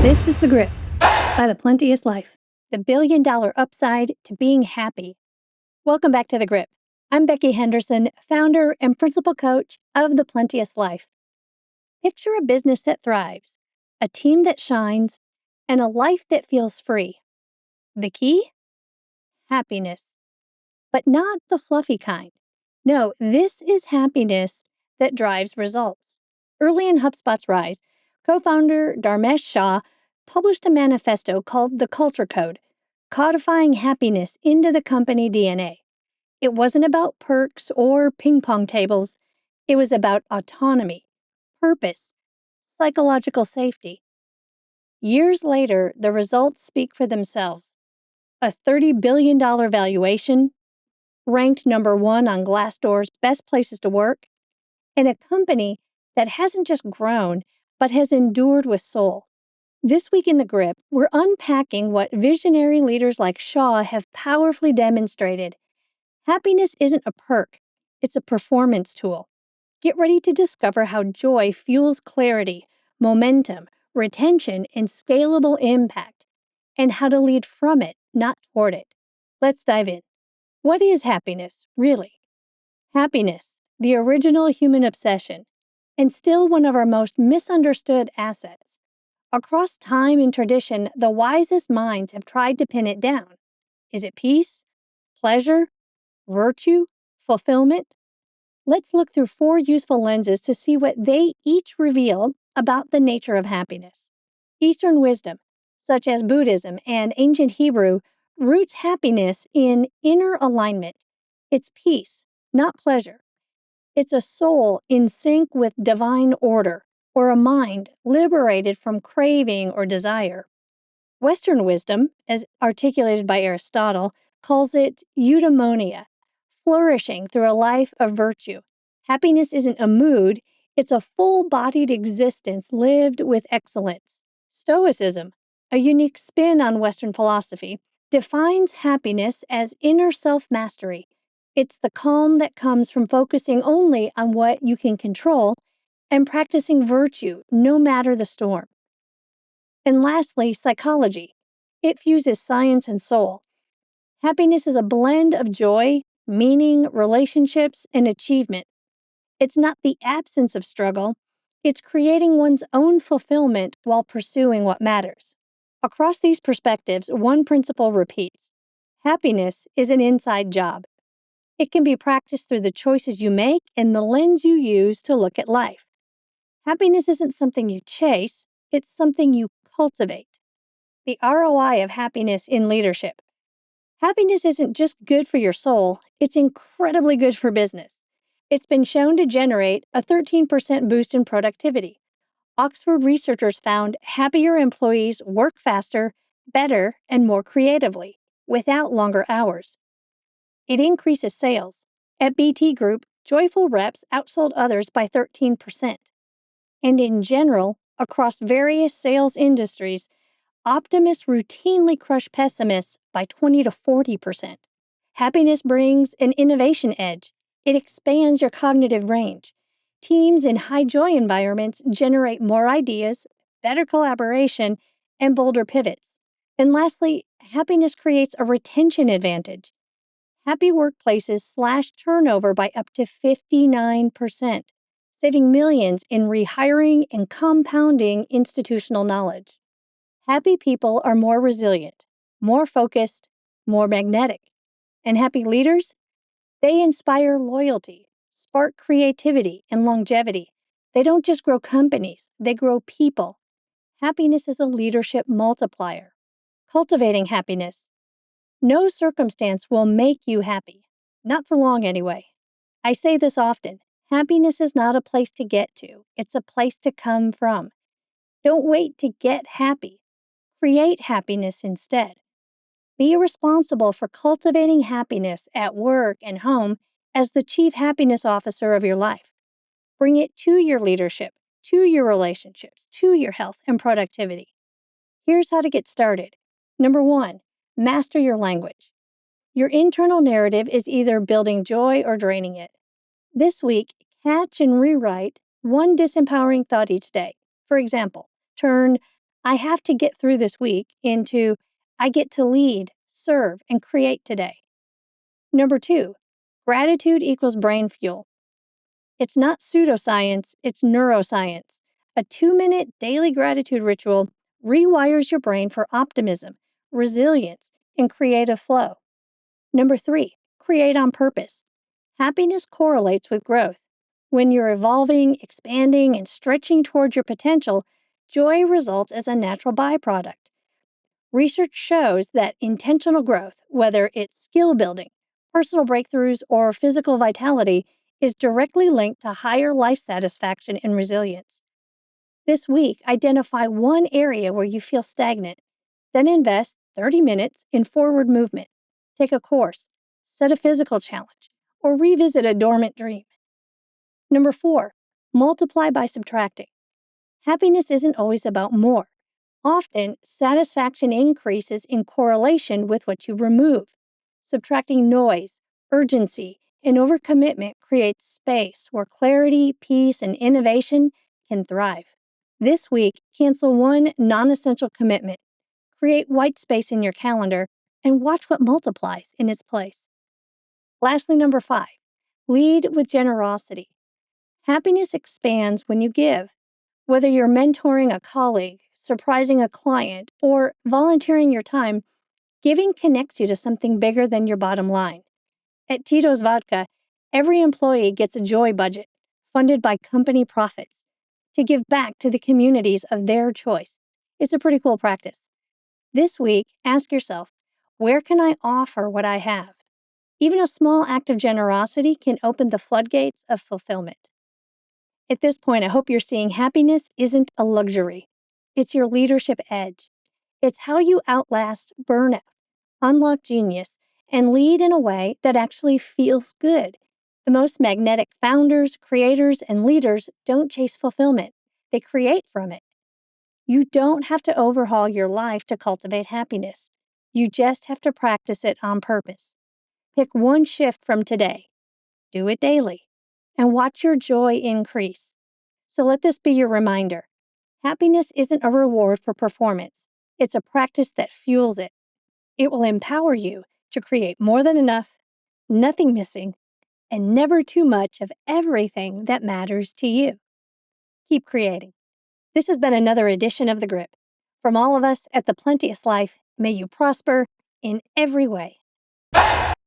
This is The Grip by The Plenteous Life, the billion-dollar upside to being happy. Welcome back to The Grip. I'm Becky Henderson, founder and principal coach of The Plenteous Life. Picture a business that thrives, a team that shines, and a life that feels free. The key? Happiness. But not the fluffy kind. No, this is happiness that drives results. Early in HubSpot's rise, co-founder Dharmesh Shah published a manifesto called The Culture Code, codifying happiness into the company DNA. It wasn't about perks or ping pong tables. It was about autonomy, purpose, psychological safety. Years later, the results speak for themselves. A $30 billion valuation, ranked number 1 on Glassdoor's best places to work, and a company that hasn't just grown, but has endured with soul. This week in The Grip, we're unpacking what visionary leaders like Shaw have powerfully demonstrated. Happiness isn't a perk, it's a performance tool. Get ready to discover how joy fuels clarity, momentum, retention, and scalable impact, and how to lead from it, not toward it. Let's dive in. What is happiness, really? Happiness, the original human obsession, and still one of our most misunderstood assets. Across time and tradition, the wisest minds have tried to pin it down. Is it peace, pleasure, virtue, fulfillment? Let's look through 4 useful lenses to see what they each reveal about the nature of happiness. Eastern wisdom, such as Buddhism and ancient Hebrew, roots happiness in inner alignment. It's peace, not pleasure. It's a soul in sync with divine order, or a mind liberated from craving or desire. Western wisdom, as articulated by Aristotle, calls it eudaimonia, flourishing through a life of virtue. Happiness isn't a mood, it's a full-bodied existence lived with excellence. Stoicism, a unique spin on Western philosophy, defines happiness as inner self-mastery. It's the calm that comes from focusing only on what you can control and practicing virtue no matter the storm. And lastly, psychology. It fuses science and soul. Happiness is a blend of joy, meaning, relationships, and achievement. It's not the absence of struggle, it's creating one's own fulfillment while pursuing what matters. Across these perspectives, one principle repeats. Happiness is an inside job. It can be practiced through the choices you make and the lens you use to look at life. Happiness isn't something you chase, it's something you cultivate. The ROI of happiness in leadership. Happiness isn't just good for your soul, it's incredibly good for business. It's been shown to generate a 13% boost in productivity. Oxford researchers found happier employees work faster, better, and more creatively, without longer hours. It increases sales. At BT Group, joyful reps outsold others by 13%. And in general, across various sales industries, optimists routinely crush pessimists by 20 to 40%. Happiness brings an innovation edge. It expands your cognitive range. Teams in high joy environments generate more ideas, better collaboration, and bolder pivots. And lastly, happiness creates a retention advantage. Happy workplaces slash turnover by up to 59%, saving millions in rehiring and compounding institutional knowledge. Happy people are more resilient, more focused, more magnetic. And happy leaders? They inspire loyalty, spark creativity, and longevity. They don't just grow companies, they grow people. Happiness is a leadership multiplier. Cultivating happiness. No circumstance will make you happy. Not for long, anyway. I say this often. Happiness is not a place to get to. It's a place to come from. Don't wait to get happy. Create happiness instead. Be responsible for cultivating happiness at work and home as the chief happiness officer of your life. Bring it to your leadership, to your relationships, to your health and productivity. Here's how to get started. Number 1, master your language. Your internal narrative is either building joy or draining it. This week, catch and rewrite one disempowering thought each day. For example, turn I have to get through this week into I get to lead, serve, and create today. Number 2, gratitude equals brain fuel. It's not pseudoscience, it's neuroscience. A 2-minute daily gratitude ritual rewires your brain for optimism, resilience, and creative flow. Number 3, create on purpose. Happiness correlates with growth. When you're evolving, expanding, and stretching towards your potential, joy results as a natural byproduct. Research shows that intentional growth, whether it's skill building, personal breakthroughs, or physical vitality, is directly linked to higher life satisfaction and resilience. This week, identify one area where you feel stagnant, then invest 30 minutes in forward movement. Take a course, set a physical challenge, or revisit a dormant dream. Number 4, multiply by subtracting. Happiness isn't always about more. Often, satisfaction increases in correlation with what you remove. Subtracting noise, urgency, and overcommitment creates space where clarity, peace, and innovation can thrive. This week, cancel one non-essential commitment, create white space in your calendar, and watch what multiplies in its place. Lastly, number 5, lead with generosity. Happiness expands when you give. Whether you're mentoring a colleague, surprising a client, or volunteering your time, giving connects you to something bigger than your bottom line. At Tito's Vodka, every employee gets a joy budget, funded by company profits, to give back to the communities of their choice. It's a pretty cool practice. This week, ask yourself, where can I offer what I have? Even a small act of generosity can open the floodgates of fulfillment. At this point, I hope you're seeing happiness isn't a luxury. It's your leadership edge. It's how you outlast burnout, unlock genius, and lead in a way that actually feels good. The most magnetic founders, creators, and leaders don't chase fulfillment. They create from it. You don't have to overhaul your life to cultivate happiness. You just have to practice it on purpose. Pick one shift from today. Do it daily. And watch your joy increase. So let this be your reminder. Happiness isn't a reward for performance. It's a practice that fuels it. It will empower you to create more than enough, nothing missing, and never too much of everything that matters to you. Keep creating. This has been another edition of The Grip. From all of us at The Plenteous Life, may you prosper in every way.